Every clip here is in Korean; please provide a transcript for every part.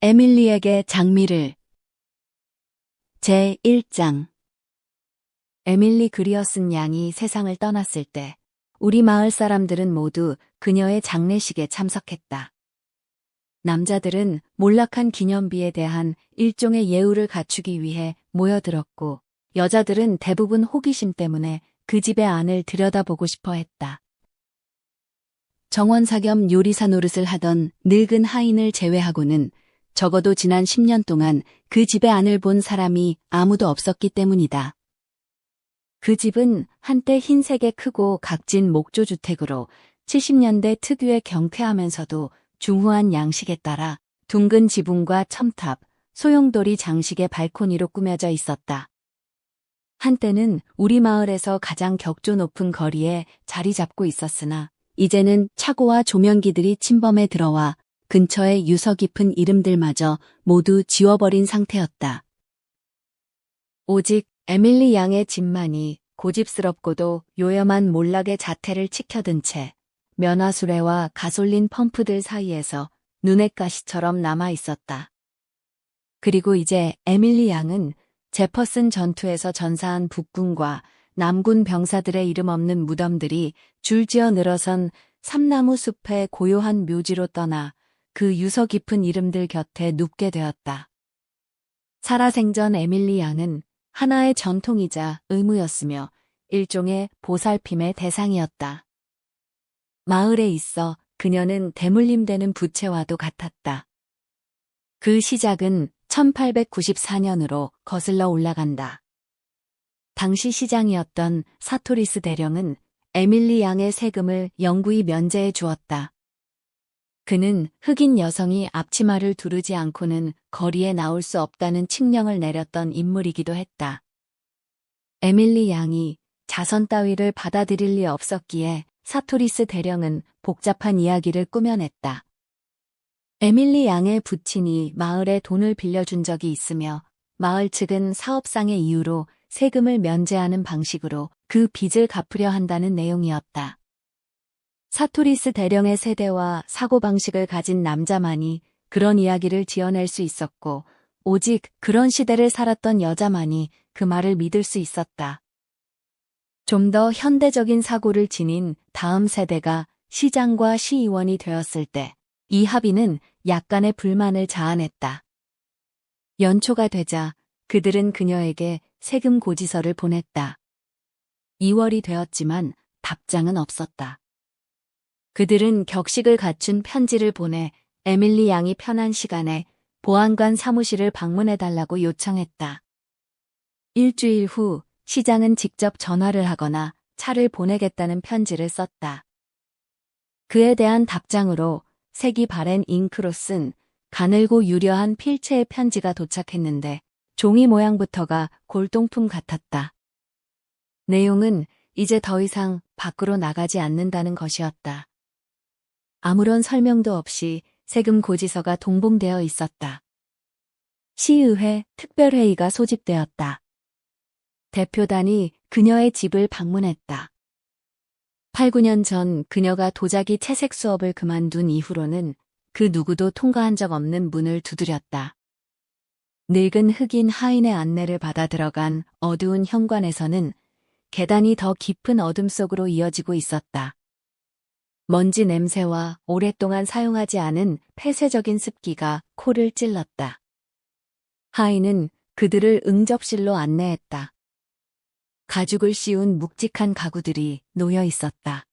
에밀리에게 장미를. 제1장. 에밀리 그리어슨 양이 세상을 떠났을 때 우리 마을 사람들은 모두 그녀의 장례식에 참석했다. 남자들은 몰락한 기념비에 대한 일종의 예우를 갖추기 위해 모여들었고, 여자들은 대부분 호기심 때문에 그 집의 안을 들여다보고 싶어 했다. 정원사 겸 요리사 노릇을 하던 늙은 하인을 제외하고는 적어도 지난 10년 동안 그 집의 안을 본 사람이 아무도 없었기 때문이다. 그 집은 한때 흰색의 크고 각진 목조주택으로 70년대 특유의 경쾌하면서도 중후한 양식에 따라 둥근 지붕과 첨탑, 소용돌이 장식의 발코니로 꾸며져 있었다. 한때는 우리 마을에서 가장 격조 높은 거리에 자리 잡고 있었으나 이제는 차고와 조명기들이 침범해 들어와 근처의 유서 깊은 이름들마저 모두 지워버린 상태였다. 오직 에밀리 양의 집만이 고집스럽고도 요염한 몰락의 자태를 치켜든 채 면화수레와 가솔린 펌프들 사이에서 눈엣 가시처럼 남아 있었다. 그리고 이제 에밀리 양은 제퍼슨 전투에서 전사한 북군과 남군 병사들의 이름 없는 무덤들이 줄지어 늘어선 삼나무 숲의 고요한 묘지로 떠나 그 유서 깊은 이름들 곁에 눕게 되었다. 살아생전 에밀리 양은 하나의 전통이자 의무였으며 일종의 보살핌의 대상이었다. 마을에 있어 그녀는 대물림되는 부채와도 같았다. 그 시작은 1894년으로 거슬러 올라간다. 당시 시장이었던 사토리스 대령은 에밀리 양의 세금을 영구히 면제해 주었다. 그는 흑인 여성이 앞치마를 두르지 않고는 거리에 나올 수 없다는 칙령을 내렸던 인물이기도 했다. 에밀리 양이 자선 따위를 받아들일 리 없었기에 사토리스 대령은 복잡한 이야기를 꾸며냈다. 에밀리 양의 부친이 마을에 돈을 빌려준 적이 있으며 마을 측은 사업상의 이유로 세금을 면제하는 방식으로 그 빚을 갚으려 한다는 내용이었다. 사토리스 대령의 세대와 사고방식을 가진 남자만이 그런 이야기를 지어낼 수 있었고, 오직 그런 시대를 살았던 여자만이 그 말을 믿을 수 있었다. 좀 더 현대적인 사고를 지닌 다음 세대가 시장과 시의원이 되었을 때 이 합의는 약간의 불만을 자아냈다. 연초가 되자 그들은 그녀에게 세금 고지서를 보냈다. 2월이 되었지만 답장은 없었다. 그들은 격식을 갖춘 편지를 보내 에밀리 양이 편한 시간에 보안관 사무실을 방문해달라고 요청했다. 일주일 후 시장은 직접 전화를 하거나 차를 보내겠다는 편지를 썼다. 그에 대한 답장으로 색이 바랜 잉크로 쓴 가늘고 유려한 필체의 편지가 도착했는데 종이 모양부터가 골동품 같았다. 내용은 이제 더 이상 밖으로 나가지 않는다는 것이었다. 아무런 설명도 없이 세금 고지서가 동봉되어 있었다. 시의회 특별회의가 소집되었다. 대표단이 그녀의 집을 방문했다. 8, 9년 전 그녀가 도자기 채색 수업을 그만둔 이후로는 그 누구도 통과한 적 없는 문을 두드렸다. 늙은 흑인 하인의 안내를 받아 들어간 어두운 현관에서는 계단이 더 깊은 어둠 속으로 이어지고 있었다. 먼지 냄새와 오랫동안 사용하지 않은 폐쇄적인 습기가 코를 찔렀다. 하인은 그들을 응접실로 안내했다. 가죽을 씌운 묵직한 가구들이 놓여 있었다.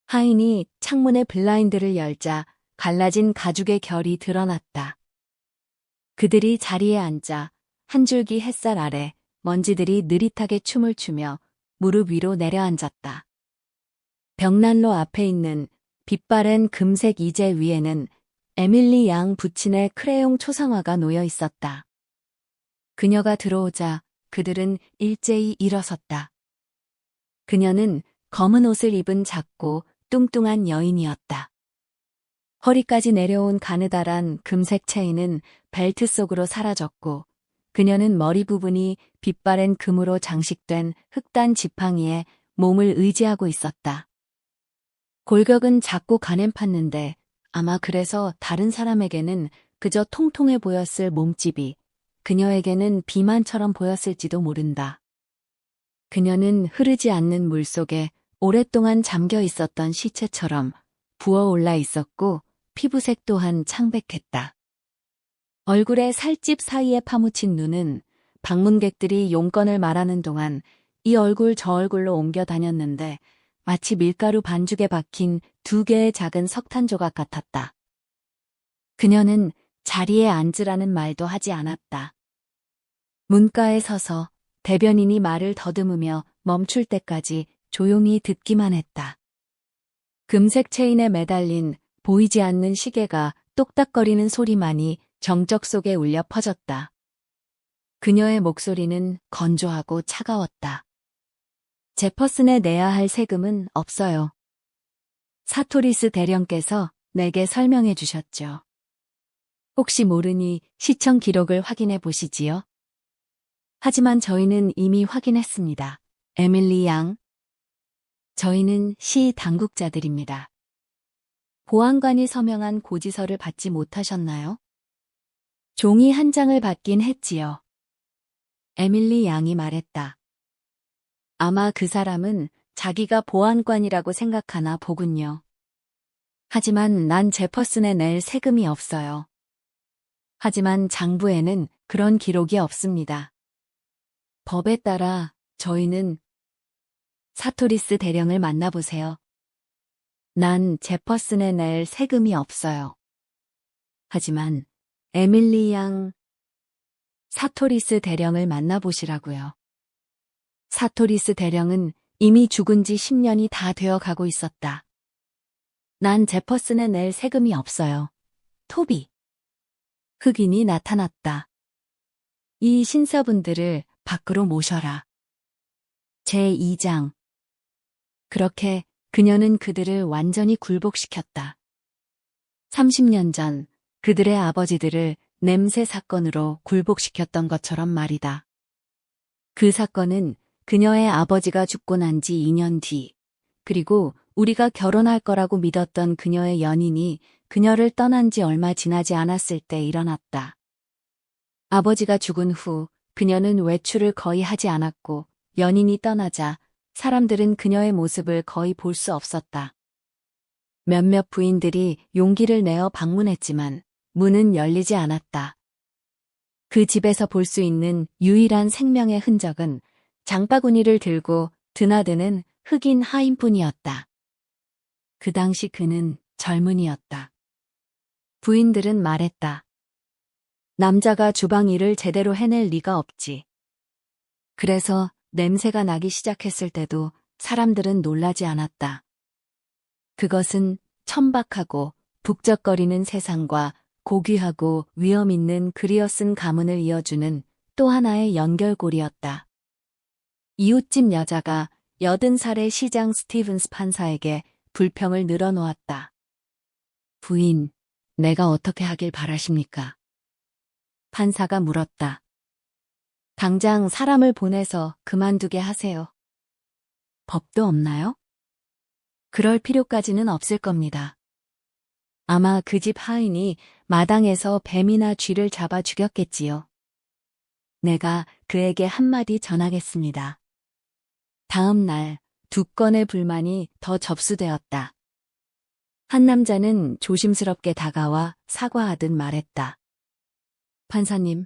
하인이 창문의 블라인드를 열자 갈라진 가죽의 결이 드러났다. 그들이 자리에 앉아 한 줄기 햇살 아래 먼지들이 느릿하게 춤을 추며 무릎 위로 내려앉았다. 벽난로 앞에 있는 빛바랜 금색 이제 위에는 에밀리 양 부친의 크레용 초상화가 놓여 있었다. 그녀가 들어오자 그들은 일제히 일어섰다. 그녀는 검은 옷을 입은 작고 뚱뚱한 여인이었다. 허리까지 내려온 가느다란 금색 체인은 벨트 속으로 사라졌고 그녀는 머리 부분이 빛바랜 금으로 장식된 흑단 지팡이에 몸을 의지하고 있었다. 골격은 작고 가냄팠는데 아마 그래서 다른 사람에게는 그저 통통해 보였을 몸집이 그녀에게는 비만처럼 보였을지도 모른다. 그녀는 흐르지 않는 물 속에 오랫동안 잠겨 있었던 시체처럼 부어올라 있었고 피부색 또한 창백했다. 얼굴에 살집 사이에 파묻힌 눈은 방문객들이 용건을 말하는 동안 이 얼굴 저 얼굴로 옮겨 다녔는데 마치 밀가루 반죽에 박힌 두 개의 작은 석탄 조각 같았다. 그녀는 자리에 앉으라는 말도 하지 않았다. 문가에 서서 대변인이 말을 더듬으며 멈출 때까지 조용히 듣기만 했다. 금색 체인에 매달린 보이지 않는 시계가 똑딱거리는 소리만이 정적 속에 울려 퍼졌다. 그녀의 목소리는 건조하고 차가웠다. 제퍼슨에 내야 할 세금은 없어요. 사토리스 대령께서 내게 설명해 주셨죠. 혹시 모르니 시청 기록을 확인해 보시지요. 하지만 저희는 이미 확인했습니다. 에밀리 양. 저희는 시 당국자들입니다. 보안관이 서명한 고지서를 받지 못하셨나요? 종이 한 장을 받긴 했지요. 에밀리 양이 말했다. 아마 그 사람은 자기가 보안관이라고 생각하나 보군요. 하지만 난 제퍼슨에 낼 세금이 없어요. 하지만 장부에는 그런 기록이 없습니다. 법에 따라 저희는 사토리스 대령을 만나보세요. 난 제퍼슨에 낼 세금이 없어요. 하지만 에밀리 양 사토리스 대령을 만나보시라고요. 사토리스 대령은 이미 죽은 지 10년이 다 되어 가고 있었다. 난 제퍼슨에 낼 세금이 없어요. 토비. 흑인이 나타났다. 이 신사분들을 밖으로 모셔라. 제2장. 그렇게 그녀는 그들을 완전히 굴복시켰다. 30년 전 그들의 아버지들을 냄새 사건으로 굴복시켰던 것처럼 말이다. 그 사건은 그녀의 아버지가 죽고 난 지 2년 뒤, 그리고 우리가 결혼할 거라고 믿었던 그녀의 연인이 그녀를 떠난 지 얼마 지나지 않았을 때 일어났다. 아버지가 죽은 후 그녀는 외출을 거의 하지 않았고 연인이 떠나자 사람들은 그녀의 모습을 거의 볼 수 없었다. 몇몇 부인들이 용기를 내어 방문했지만 문은 열리지 않았다. 그 집에서 볼 수 있는 유일한 생명의 흔적은 장바구니를 들고 드나드는 흑인 하인뿐이었다. 그 당시 그는 젊은이였다. 부인들은 말했다. 남자가 주방 일을 제대로 해낼 리가 없지. 그래서 냄새가 나기 시작했을 때도 사람들은 놀라지 않았다. 그것은 천박하고 북적거리는 세상과 고귀하고 위험 있는 그리어 쓴 가문을 이어주는 또 하나의 연결고리였다. 이웃집 여자가 80살의 시장 스티븐스 판사에게 불평을 늘어놓았다. 부인, 내가 어떻게 하길 바라십니까? 판사가 물었다. 당장 사람을 보내서 그만두게 하세요. 법도 없나요? 그럴 필요까지는 없을 겁니다. 아마 그 집 하인이 마당에서 뱀이나 쥐를 잡아 죽였겠지요. 내가 그에게 한마디 전하겠습니다. 다음 날 2건의 불만이 더 접수되었다. 한 남자는 조심스럽게 다가와 사과하듯 말했다. 판사님,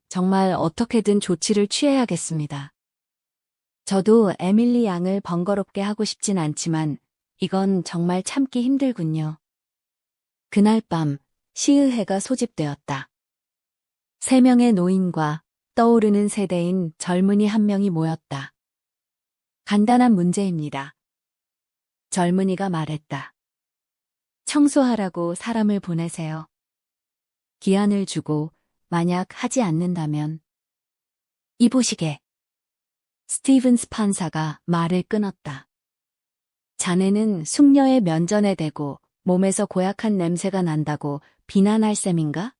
정말 어떻게든 조치를 취해야겠습니다. 저도 에밀리 양을 번거롭게 하고 싶진 않지만 이건 정말 참기 힘들군요. 그날 밤 시의회가 소집되었다. 3명의 노인과 떠오르는 세대인 젊은이 1명이 모였다. 간단한 문제입니다. 젊은이가 말했다. 청소하라고 사람을 보내세요. 기한을 주고 만약 하지 않는다면 이보시게. 스티븐스 판사가 말을 끊었다. 자네는 숙녀의 면전에 대고 몸에서 고약한 냄새가 난다고 비난할 셈인가?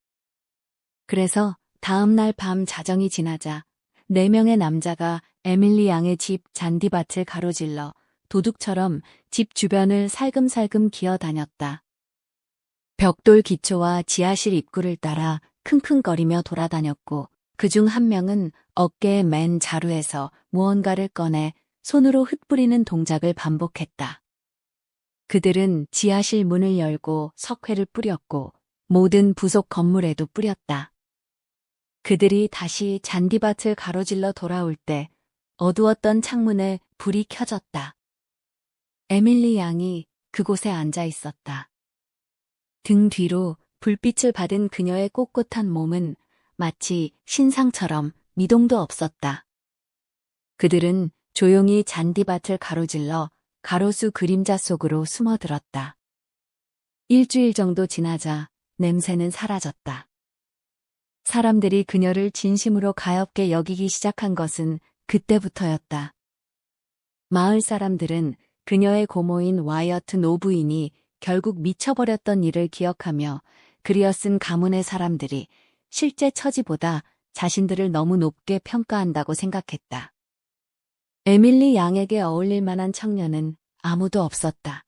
그래서 다음 날 밤 자정이 지나자 4명의 남자가 에밀리 양의 집 잔디밭을 가로질러 도둑처럼 집 주변을 살금살금 기어다녔다. 벽돌 기초와 지하실 입구를 따라 킁킁거리며 돌아다녔고 그중 한 명은 어깨에 맨 자루에서 무언가를 꺼내 손으로 흩뿌리는 동작을 반복했다. 그들은 지하실 문을 열고 석회를 뿌렸고 모든 부속 건물에도 뿌렸다. 그들이 다시 잔디밭을 가로질러 돌아올 때 어두웠던 창문에 불이 켜졌다. 에밀리 양이 그곳에 앉아 있었다. 등 뒤로 불빛을 받은 그녀의 꼿꼿한 몸은 마치 신상처럼 미동도 없었다. 그들은 조용히 잔디밭을 가로질러 가로수 그림자 속으로 숨어들었다. 일주일 정도 지나자 냄새는 사라졌다. 사람들이 그녀를 진심으로 가엾게 여기기 시작한 것은 그때부터였다. 마을 사람들은 그녀의 고모인 와이어트 노부인이 결국 미쳐버렸던 일을 기억하며 그리어 쓴 가문의 사람들이 실제 처지보다 자신들을 너무 높게 평가한다고 생각했다. 에밀리 양에게 어울릴 만한 청년은 아무도 없었다.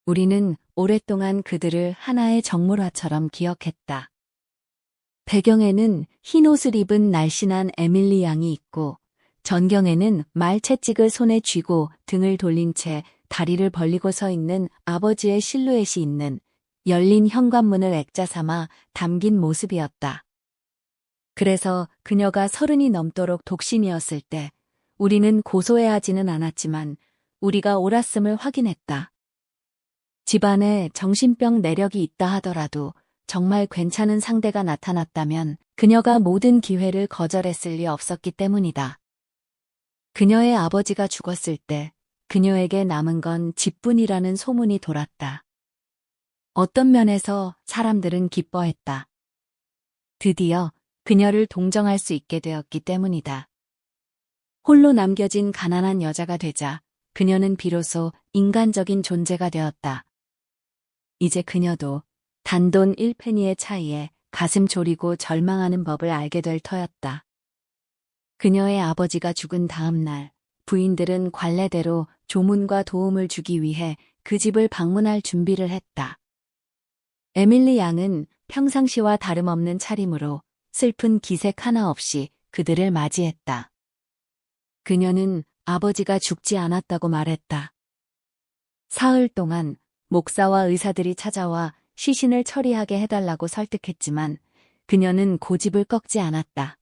우리는 오랫동안 그들을 하나의 정물화처럼 기억했다. 배경에는 흰 옷을 입은 날씬한 에밀리 양이 있고 전경에는 말채찍을 손에 쥐고 등을 돌린 채 다리를 벌리고 서 있는 아버지의 실루엣이 있는 열린 현관문을 액자 삼아 담긴 모습이었다. 그래서 그녀가 30이 넘도록 독신이었을 때 우리는 고소해하지는 않았지만 우리가 옳았음을 확인했다. 집안에 정신병 내력이 있다 하더라도 정말 괜찮은 상대가 나타났다면 그녀가 모든 기회를 거절했을 리 없었기 때문이다. 그녀의 아버지가 죽었을 때 그녀에게 남은 건 집뿐이라는 소문이 돌았다. 어떤 면에서 사람들은 기뻐했다. 드디어 그녀를 동정할 수 있게 되었기 때문이다. 홀로 남겨진 가난한 여자가 되자 그녀는 비로소 인간적인 존재가 되었다. 이제 그녀도 단돈 1페니의 차이에 가슴 졸이고 절망하는 법을 알게 될 터였다. 그녀의 아버지가 죽은 다음 날 부인들은 관례대로 조문과 도움을 주기 위해 그 집을 방문할 준비를 했다. 에밀리 양은 평상시와 다름없는 차림으로 슬픈 기색 하나 없이 그들을 맞이했다. 그녀는 아버지가 죽지 않았다고 말했다. 사흘 동안 목사와 의사들이 찾아와 시신을 처리하게 해달라고 설득했지만 그녀는 고집을 꺾지 않았다.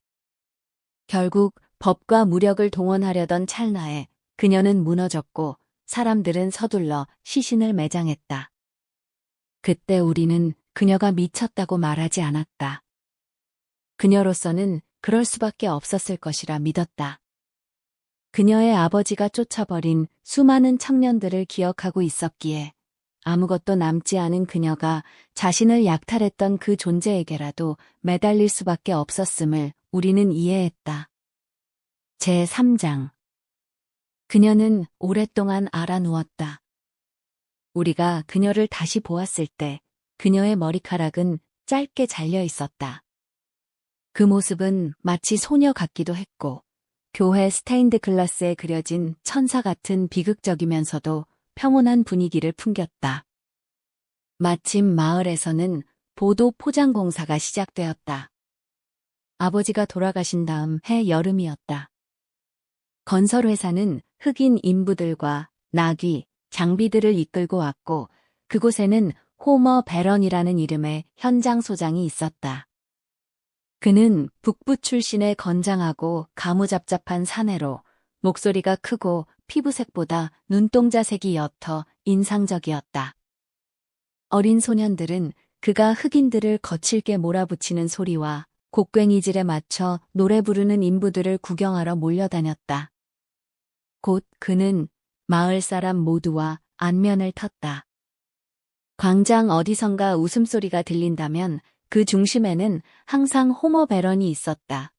결국 법과 무력을 동원하려던 찰나에 그녀는 무너졌고 사람들은 서둘러 시신을 매장했다. 그때 우리는 그녀가 미쳤다고 말하지 않았다. 그녀로서는 그럴 수밖에 없었을 것이라 믿었다. 그녀의 아버지가 쫓아버린 수많은 청년들을 기억하고 있었기에 아무것도 남지 않은 그녀가 자신을 약탈했던 그 존재에게라도 매달릴 수밖에 없었음을 우리는 이해했다. 제3장. 그녀는 오랫동안 알아누웠다. 우리가 그녀를 다시 보았을 때 그녀의 머리카락은 짧게 잘려 있었다. 그 모습은 마치 소녀 같기도 했고 교회 스테인드 글라스에 그려진 천사 같은 비극적이면서도 평온한 분위기를 풍겼다. 마침 마을에서는 보도 포장 공사가 시작되었다. 아버지가 돌아가신 다음 해 여름이었다. 건설회사는 흑인 인부들과 나귀, 장비들을 이끌고 왔고 그곳에는 호머 베런이라는 이름의 현장 소장이 있었다. 그는 북부 출신의 건장하고 가무잡잡한 사내로 목소리가 크고 피부색보다 눈동자색이 옅어 인상적이었다. 어린 소년들은 그가 흑인들을 거칠게 몰아붙이는 소리와 곡괭이질에 맞춰 노래 부르는 인부들을 구경하러 몰려다녔다. 곧 그는 마을 사람 모두와 안면을 텄다. 광장 어디선가 웃음소리가 들린다면 그 중심에는 항상 호머 베런이 있었다.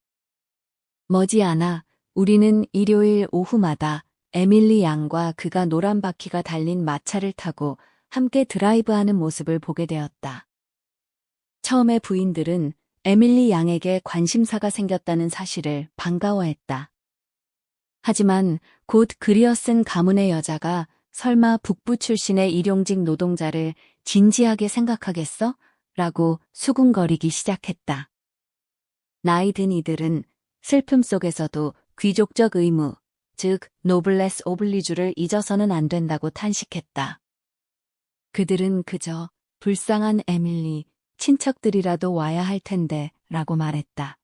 머지않아 우리는 일요일 오후마다 에밀리 양과 그가 노란 바퀴가 달린 마차를 타고 함께 드라이브하는 모습을 보게 되었다. 처음에 부인들은 에밀리 양에게 관심사가 생겼다는 사실을 반가워했다. 하지만 곧 그리어 쓴 가문의 여자가 설마 북부 출신의 일용직 노동자를 진지하게 생각하겠어? 라고 수군거리기 시작했다. 나이 든 이들은 슬픔 속에서도 귀족적 의무, 즉 노블레스 오블리주를 잊어서는 안 된다고 탄식했다. 그들은 그저 불쌍한 에밀리, 친척들이라도 와야 할 텐데 라고 말했다.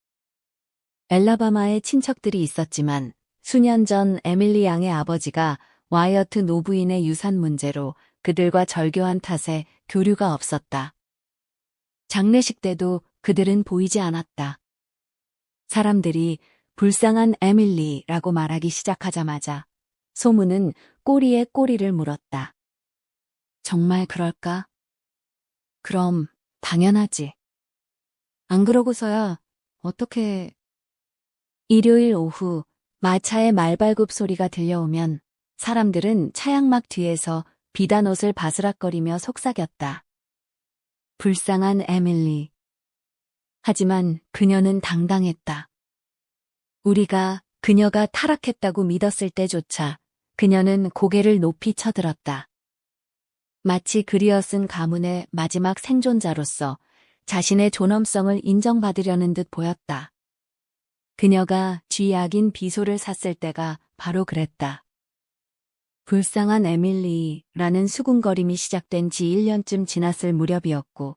엘라바마에 친척들이 있었지만 수년 전 에밀리 양의 아버지가 와이어트 노부인의 유산 문제로 그들과 절교한 탓에 교류가 없었다. 장례식 때도 그들은 보이지 않았다. 사람들이 불쌍한 에밀리라고 말하기 시작하자마자 소문은 꼬리에 꼬리를 물었다. 정말 그럴까? 그럼 당연하지. 안 그러고서야 어떻게... 일요일 오후 마차의 말발굽 소리가 들려오면 사람들은 차양막 뒤에서 비단 옷을 바스락거리며 속삭였다. 불쌍한 에밀리. 하지만 그녀는 당당했다. 우리가 그녀가 타락했다고 믿었을 때조차 그녀는 고개를 높이 쳐들었다. 마치 그리어 쓴 가문의 마지막 생존자로서 자신의 존엄성을 인정받으려는 듯 보였다. 그녀가 쥐약인 비소를 샀을 때가 바로 그랬다. 불쌍한 에밀리라는 수군거림이 시작된 지 1년쯤 지났을 무렵이었고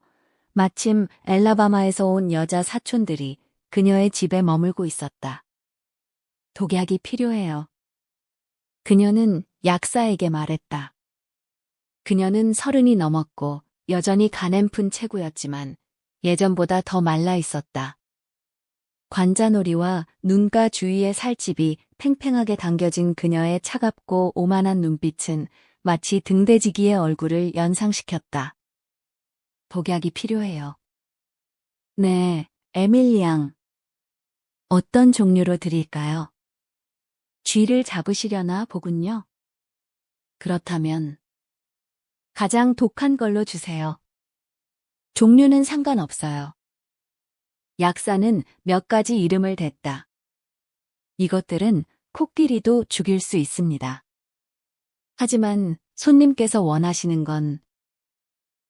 마침 엘라바마에서 온 여자 사촌들이 그녀의 집에 머물고 있었다. 독약이 필요해요. 그녀는 약사에게 말했다. 그녀는 30이 넘었고 여전히 가땰픈 체구였지만 예전보다 더 말라 있었다. 관자놀이와 눈가 주위의 살집이 팽팽하게 당겨진 그녀의 차갑고 오만한 눈빛은 마치 등대지기의 얼굴을 연상시켰다. 독약이 필요해요. 네, 에밀리 양. 어떤 종류로 드릴까요? 쥐를 잡으시려나 보군요. 그렇다면 가장 독한 걸로 주세요. 종류는 상관없어요. 약사는 몇 가지 이름을 댔다. 이것들은 코끼리도 죽일 수 있습니다. 하지만 손님께서 원하시는 건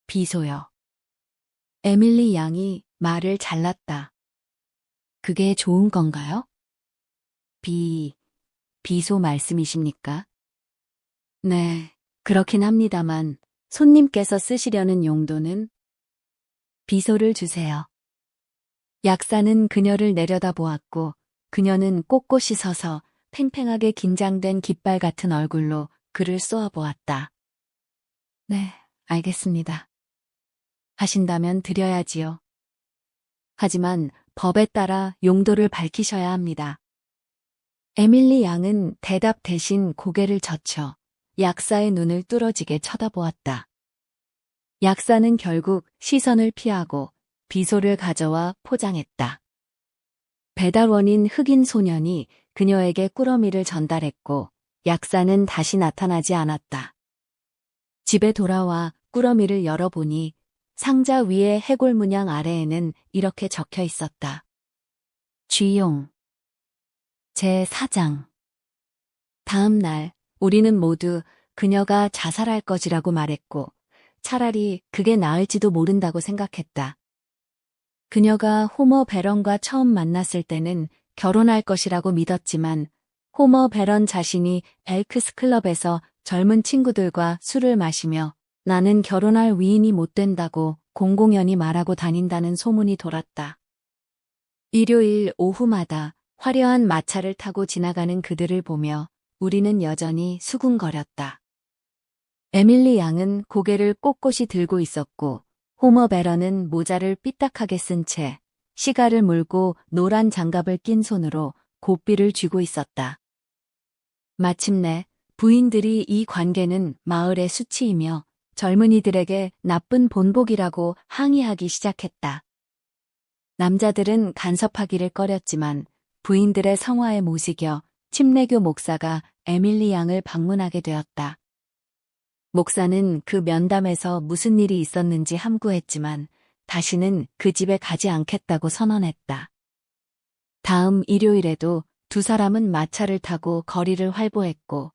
비소요. 에밀리 양이 말을 잘랐다. 그게 좋은 건가요? 비소 말씀이십니까? 네, 그렇긴 합니다만 손님께서 쓰시려는 용도는 비소를 주세요. 약사는 그녀를 내려다보았고 그녀는 꼿꼿이 서서 팽팽하게 긴장된 깃발 같은 얼굴로 그를 쏘아보았다. 네, 알겠습니다. 하신다면 드려야지요. 하지만 법에 따라 용도를 밝히셔야 합니다. 에밀리 양은 대답 대신 고개를 젖혀 약사의 눈을 뚫어지게 쳐다보았다. 약사는 결국 시선을 피하고 비소를 가져와 포장했다. 배달원인 흑인 소년이 그녀에게 꾸러미를 전달했고 약사는 다시 나타나지 않았다. 집에 돌아와 꾸러미를 열어보니 상자 위의 해골 문양 아래에는 이렇게 적혀 있었다. 쥐용 제4장. 다음 날 우리는 모두 그녀가 자살할 것이라고 말했고 차라리 그게 나을지도 모른다고 생각했다. 그녀가 호머 베런과 처음 만났을 때는 결혼할 것이라고 믿었지만 호머 베런 자신이 엘크스 클럽에서 젊은 친구들과 술을 마시며 나는 결혼할 위인이 못 된다고 공공연히 말하고 다닌다는 소문이 돌았다. 일요일 오후마다 화려한 마차를 타고 지나가는 그들을 보며 우리는 여전히 수군거렸다. 에밀리 양은 고개를 꼿꼿이 들고 있었고 호머 베런은 모자를 삐딱하게 쓴 채 시가를 물고 노란 장갑을 낀 손으로 고삐를 쥐고 있었다. 마침내 부인들이 이 관계는 마을의 수치이며 젊은이들에게 나쁜 본복이라고 항의하기 시작했다. 남자들은 간섭하기를 꺼렸지만 부인들의 성화에 모시겨 침례교 목사가 에밀리 양을 방문하게 되었다. 목사는 그 면담에서 무슨 일이 있었는지 함구했지만 다시는 그 집에 가지 않겠다고 선언했다. 다음 일요일에도 두 사람은 마차를 타고 거리를 활보했고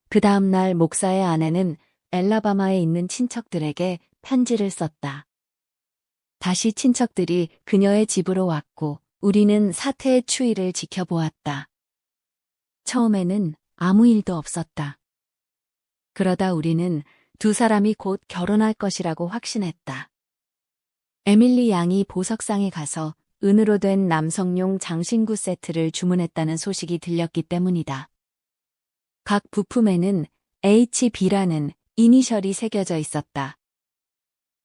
그 다음 날 목사의 아내는 엘라바마에 있는 친척들에게 편지를 썼다. 다시 친척들이 그녀의 집으로 왔고 우리는 사태의 추이를 지켜보았다. 처음에는 아무 일도 없었다. 그러다 우리는 두 사람이 곧 결혼할 것이라고 확신했다. 에밀리 양이 보석상에 가서 은으로 된 남성용 장신구 세트를 주문했다는 소식이 들렸기 때문이다. 각 부품에는 HB라는 이니셜이 새겨져 있었다.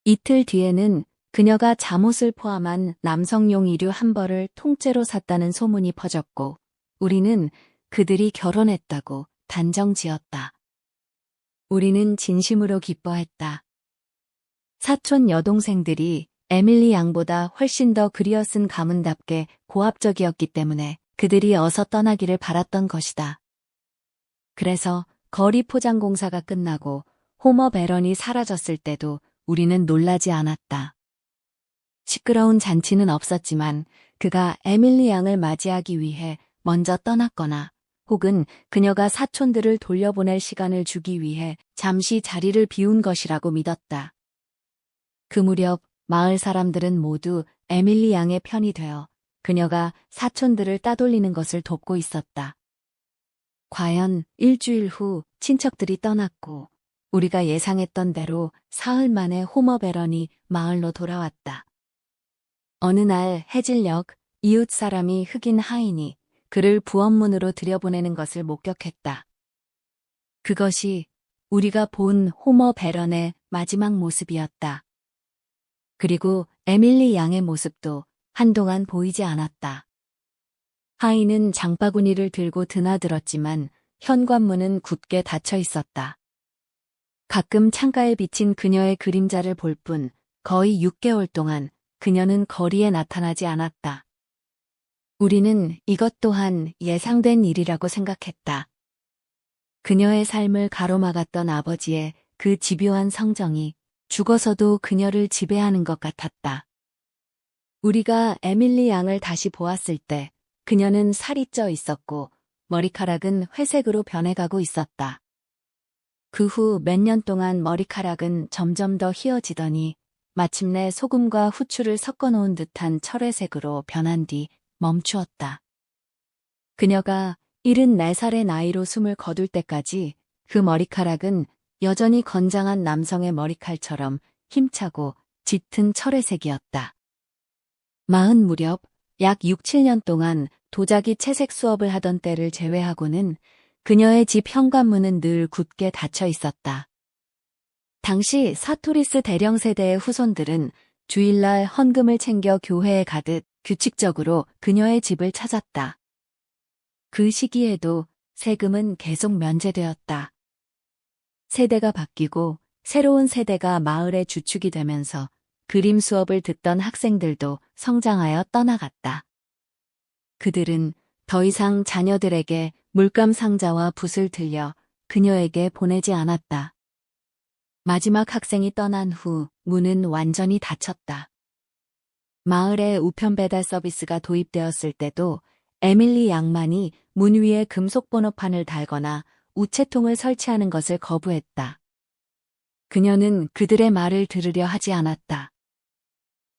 이틀 뒤에는 그녀가 잠옷을 포함한 남성용 의류 한 벌을 통째로 샀다는 소문이 퍼졌고 우리는 그들이 결혼했다고 단정 지었다. 우리는 진심으로 기뻐했다. 사촌 여동생들이 에밀리 양보다 훨씬 더 그리어 쓴 가문답게 고압적이었기 때문에 그들이 어서 떠나기를 바랐던 것이다. 그래서 거리 포장 공사가 끝나고 호머 베런이 사라졌을 때도 우리는 놀라지 않았다. 시끄러운 잔치는 없었지만 그가 에밀리 양을 맞이하기 위해 먼저 떠났거나 혹은 그녀가 사촌들을 돌려보낼 시간을 주기 위해 잠시 자리를 비운 것이라고 믿었다. 그 무렵 마을 사람들은 모두 에밀리 양의 편이 되어 그녀가 사촌들을 따돌리는 것을 돕고 있었다. 과연 일주일 후 친척들이 떠났고 우리가 예상했던 대로 사흘 만에 호머 베런이 마을로 돌아왔다. 어느 날 해질녘 이웃 사람이 흑인 하인이 그를 부엌문으로 들여보내는 것을 목격했다. 그것이 우리가 본 호머 베런의 마지막 모습이었다. 그리고 에밀리 양의 모습도 한동안 보이지 않았다. 하인은 장바구니를 들고 드나들었지만 현관문은 굳게 닫혀 있었다. 가끔 창가에 비친 그녀의 그림자를 볼 뿐 거의 6개월 동안 그녀는 거리에 나타나지 않았다. 우리는 이것 또한 예상된 일이라고 생각했다. 그녀의 삶을 가로막았던 아버지의 그 집요한 성정이 죽어서도 그녀를 지배하는 것 같았다. 우리가 에밀리 양을 다시 보았을 때 그녀는 살이 쪄 있었고 머리카락은 회색으로 변해가고 있었다. 그 후 몇 년 동안 머리카락은 점점 더 휘어지더니 마침내 소금과 후추를 섞어 놓은 듯한 철회색으로 변한 뒤 멈추었다. 그녀가 74살의 나이로 숨을 거둘 때까지 그 머리카락은 여전히 건장한 남성의 머리칼처럼 힘차고 짙은 철회색이었다. 40 무렵 약 6, 7년 동안 도자기 채색 수업을 하던 때를 제외하고는 그녀의 집 현관문은 늘 굳게 닫혀 있었다. 당시 사토리스 대령 세대의 후손들은 주일날 헌금을 챙겨 교회에 가듯 규칙적으로 그녀의 집을 찾았다. 그 시기에도 세금은 계속 면제되었다. 세대가 바뀌고 새로운 세대가 마을의 주축이 되면서 그림 수업을 듣던 학생들도 성장하여 떠나갔다. 그들은 더 이상 자녀들에게 물감 상자와 붓을 들려 그녀에게 보내지 않았다. 마지막 학생이 떠난 후 문은 완전히 닫혔다. 마을에 우편 배달 서비스가 도입되었을 때도 에밀리 양만이 문 위에 금속 번호판을 달거나 우체통을 설치하는 것을 거부했다. 그녀는 그들의 말을 들으려 하지 않았다.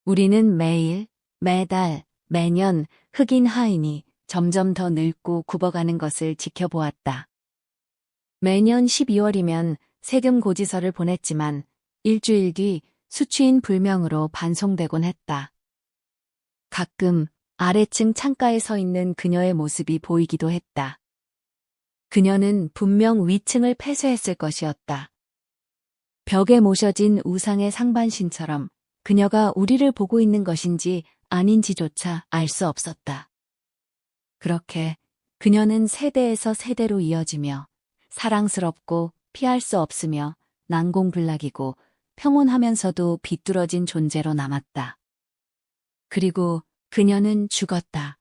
우리는 매일, 매달, 매년 흑인 하인이 점점 더 늙고 굽어가는 것을 지켜보았다. 매년 12월이면 세금 고지서를 보냈지만 일주일 뒤 수취인 불명으로 반송되곤 했다. 가끔 아래층 창가에 서 있는 그녀의 모습이 보이기도 했다. 그녀는 분명 위층을 폐쇄했을 것이었다. 벽에 모셔진 우상의 상반신처럼 그녀가 우리를 보고 있는 것인지 아닌지조차 알 수 없었다. 그렇게 그녀는 세대에서 세대로 이어지며 사랑스럽고 피할 수 없으며 난공불락이고 평온하면서도 비뚤어진 존재로 남았다. 그리고 그녀는 죽었다.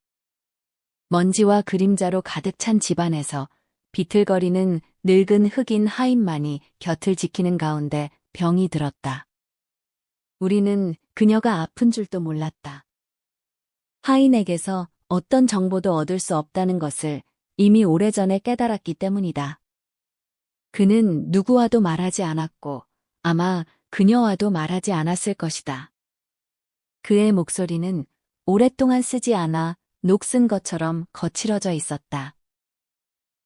먼지와 그림자로 가득 찬 집안에서 비틀거리는 늙은 흑인 하인만이 곁을 지키는 가운데 병이 들었다. 우리는 그녀가 아픈 줄도 몰랐다. 하인에게서 어떤 정보도 얻을 수 없다는 것을 이미 오래전에 깨달았기 때문이다. 그는 누구와도 말하지 않았고 아마 그녀와도 말하지 않았을 것이다. 그의 목소리는 오랫동안 쓰지 않아 녹슨 것처럼 거칠어져 있었다.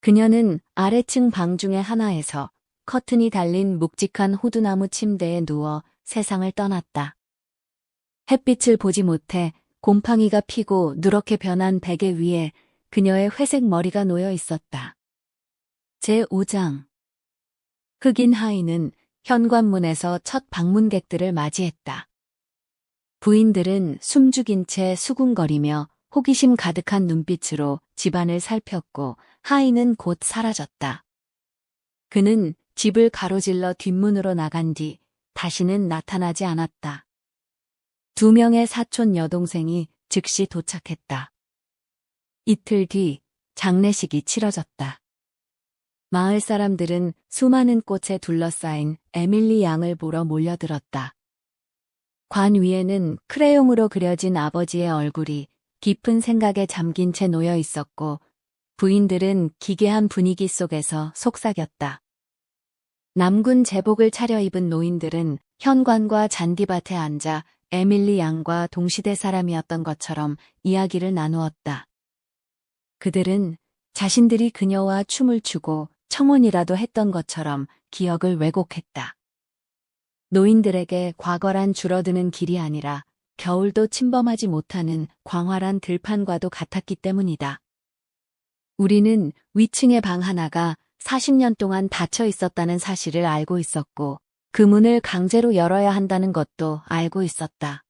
그녀는 아래층 방 중의 하나에서 커튼이 달린 묵직한 호두나무 침대에 누워 세상을 떠났다. 햇빛을 보지 못해 곰팡이가 피고 누렇게 변한 베개 위에 그녀의 회색 머리가 놓여 있었다. 제5장. 흑인 하인은 현관문에서 첫 방문객들을 맞이했다. 부인들은 숨죽인 채 수군거리며 호기심 가득한 눈빛으로 집안을 살폈고 하인은 곧 사라졌다. 그는 집을 가로질러 뒷문으로 나간 뒤 다시는 나타나지 않았다. 2명의 사촌 여동생이 즉시 도착했다. 이틀 뒤 장례식이 치러졌다. 마을 사람들은 수많은 꽃에 둘러싸인 에밀리 양을 보러 몰려들었다. 관 위에는 크레용으로 그려진 아버지의 얼굴이 깊은 생각에 잠긴 채 놓여 있었고 부인들은 기괴한 분위기 속에서 속삭였다. 남군 제복을 차려입은 노인들은 현관과 잔디밭에 앉아 에밀리 양과 동시대 사람이었던 것처럼 이야기를 나누었다. 그들은 자신들이 그녀와 춤을 추고 청혼이라도 했던 것처럼 기억을 왜곡했다. 노인들에게 과거란 줄어드는 길이 아니라 겨울도 침범하지 못하는 광활한 들판과도 같았기 때문이다. 우리는 위층의 방 하나가 40년 동안 닫혀 있었다는 사실을 알고 있었고 그 문을 강제로 열어야 한다는 것도 알고 있었다.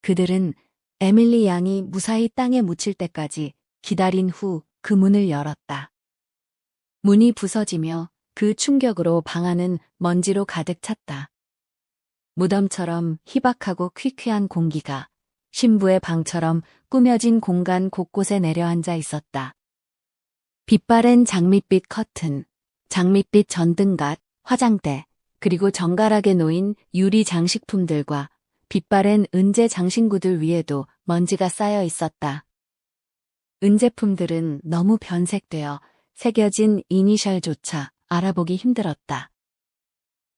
그들은 에밀리 양이 무사히 땅에 묻힐 때까지 기다린 후 그 문을 열었다. 문이 부서지며 그 충격으로 방 안은 먼지로 가득 찼다. 무덤처럼 희박하고 퀴퀴한 공기가 신부의 방처럼 꾸며진 공간 곳곳에 내려앉아 있었다. 빛바랜 장밋빛 커튼, 장밋빛 전등갓, 화장대, 그리고 정갈하게 놓인 유리 장식품들과 빛바랜 은재 장신구들 위에도 먼지가 쌓여 있었다. 은제품들은 너무 변색되어 새겨진 이니셜조차 알아보기 힘들었다.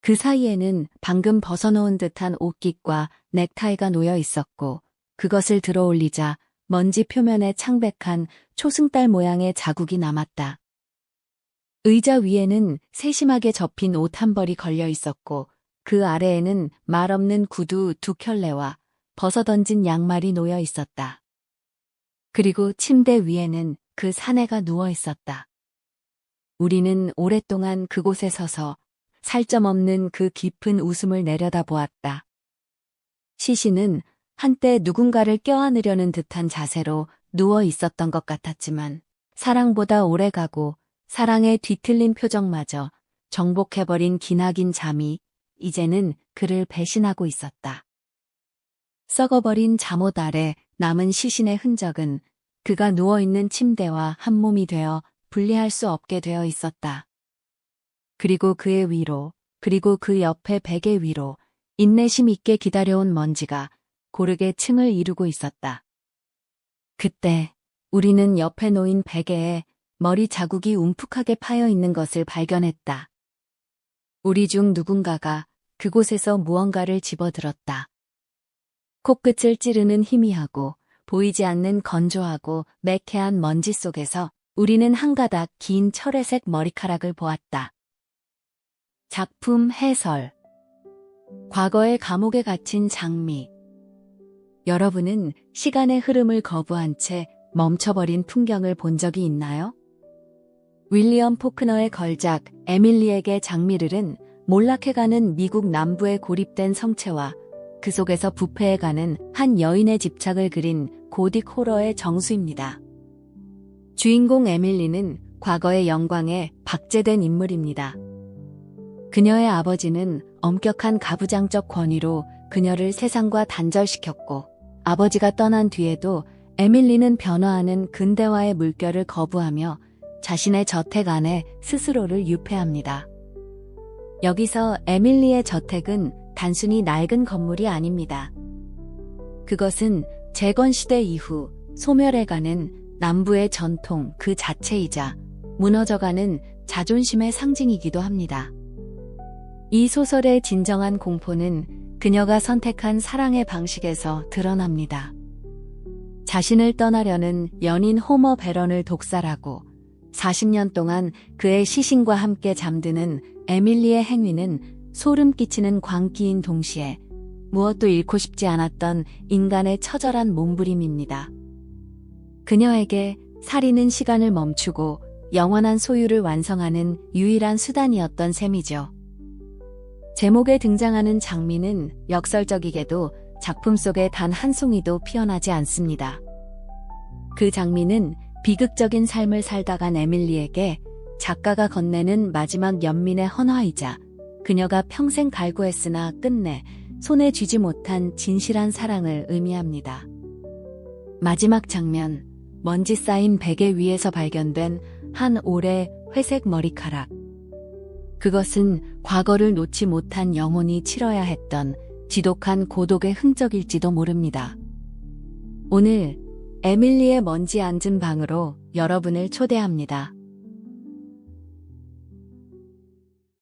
그 사이에는 방금 벗어놓은 듯한 옷깃과 넥타이가 놓여 있었고 그것을 들어올리자 먼지 표면에 창백한 초승달 모양의 자국이 남았다. 의자 위에는 세심하게 접힌 옷 한 벌이 걸려 있었고 그 아래에는 말없는 구두 2켤레와 벗어던진 양말이 놓여 있었다. 그리고 침대 위에는 그 사내가 누워 있었다. 우리는 오랫동안 그곳에 서서 살점 없는 그 깊은 웃음을 내려다보았다. 시신은 한때 누군가를 껴안으려는 듯한 자세로 누워 있었던 것 같았지만 사랑보다 오래가고 사랑에 뒤틀린 표정마저 정복해버린 기나긴 잠이 이제는 그를 배신하고 있었다. 썩어버린 잠옷 아래 남은 시신의 흔적은 그가 누워있는 침대와 한 몸이 되어 분리할 수 없게 되어 있었다. 그리고 그의 위로, 그리고 그 옆에 베개 위로 인내심 있게 기다려온 먼지가 고르게 층을 이루고 있었다. 그때 우리는 옆에 놓인 베개에 머리 자국이 움푹하게 파여 있는 것을 발견했다. 우리 중 누군가가 그곳에서 무언가를 집어들었다. 코끝을 찌르는 희미하고 보이지 않는 건조하고 매캐한 먼지 속에서 우리는 한 가닥 긴 철회색 머리카락을 보았다. 작품 해설. 과거의 감옥에 갇힌 장미. 여러분은 시간의 흐름을 거부한 채 멈춰버린 풍경을 본 적이 있나요? 윌리엄 포크너의 걸작 에밀리에게 장미를은 몰락해가는 미국 남부에 고립된 성체와 그 속에서 부패해가는 한 여인의 집착을 그린 고딕 호러의 정수입니다. 주인공 에밀리는 과거의 영광에 박제된 인물입니다. 그녀의 아버지는 엄격한 가부장적 권위로 그녀를 세상과 단절시켰고 아버지가 떠난 뒤에도 에밀리는 변화하는 근대화의 물결을 거부하며 자신의 저택 안에 스스로를 유폐합니다. 여기서 에밀리의 저택은 단순히 낡은 건물이 아닙니다. 그것은 재건시대 이후 소멸해가는 남부의 전통 그 자체이자 무너져가는 자존심의 상징이기도 합니다. 이 소설의 진정한 공포는 그녀가 선택한 사랑의 방식에서 드러납니다. 자신을 떠나려는 연인 호머 베런을 독살하고 40년 동안 그의 시신과 함께 잠드는 에밀리의 행위는 소름 끼치는 광기인 동시에 무엇도 잃고 싶지 않았던 인간의 처절한 몸부림입니다. 그녀에게 살인은 시간을 멈추고 영원한 소유를 완성하는 유일한 수단이었던 셈이죠. 제목에 등장하는 장미는 역설적이게도 작품 속에 단 한 송이도 피어나지 않습니다. 그 장미는 비극적인 삶을 살다 간 에밀리에게 작가가 건네는 마지막 연민의 헌화이자 그녀가 평생 갈구했으나 끝내 손에 쥐지 못한 진실한 사랑을 의미합니다. 마지막 장면, 먼지 쌓인 베개 위에서 발견된 한 올의 회색 머리카락. 그것은 과거를 놓지 못한 영혼이 치러야 했던 지독한 고독의 흔적일지도 모릅니다. 오늘 에밀리의 먼지 앉은 방으로 여러분을 초대합니다.